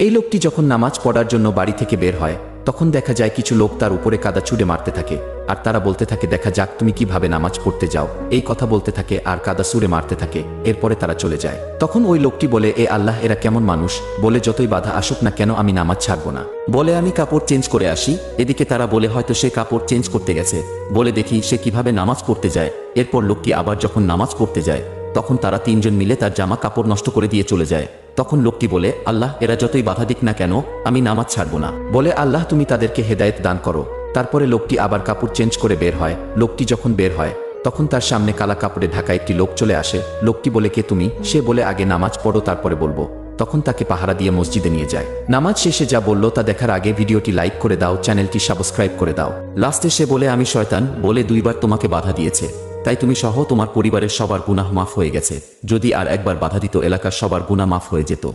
এই লোকটি যখন নামাজ পড়ার জন্য বাড়ি থেকে বের হয় তখন দেখা যায় কিছু লোক তার উপরে কাদা ছুঁড়ে মারতে থাকে, আর তারা বলতে থাকে দেখা যাক তুমি কিভাবে নামাজ পড়তে যাও, এই কথা বলতে থাকে আর কাদা ছুঁড়ে মারতে থাকে। এরপরে তারা চলে যায়। তখন ওই লোকটি বলে, এ আল্লাহ, এরা কেমন মানুষ, বলে যতই বাধা আসুক না কেন আমি নামাজ ছাড়বো না, বলে আমি কাপড় চেঞ্জ করে আসি। এদিকে তারা বলে হয়তো সে কাপড় চেঞ্জ করতে গেছে, বলে দেখি সে কিভাবে নামাজ পড়তে যায়। এরপর লোকটি আবার যখন নামাজ পড়তে যায় তখন তারা তিনজন মিলে তার জামা কাপড় নষ্ট করে দিয়ে চলে যায়। তখন লোকটি বলে, আল্লাহ, এরা যতই বাধা দিক না কেন আমি নামাজ ছাড়বো না, বলে আল্লাহ তুমি তাদেরকে হেদায়েত দান করো। তারপরে লোকটি আবার কাপড় চেঞ্জ করে বের হয়। লোকটি যখন বের হয় তখন তার সামনে কালা কাপড়ে ঢাকা একটি লোক চলে আসে। লোকটি বলে, কে তুমি? সে বলে, আগে নামাজ পড়ো তারপরে বলবো। তখন তাকে পাহারা দিয়ে মসজিদে নিয়ে যায়। নামাজ শেষে যা বলল তা দেখার আগে ভিডিওটি লাইক করে দাও, চ্যানেলটি সাবস্ক্রাইব করে দাও। লাস্টে সে বলে, আমি শয়তান, বলে 2বার তোমাকে বাধা দিয়েছে, তাই তুমি সহ তোমার পরিবারের সবার গুনাহ মাফ হয়ে গেছে। যদি আর একবার বাধা দিত এলাকার সবার গুনাহ মাফ হয়ে যেত।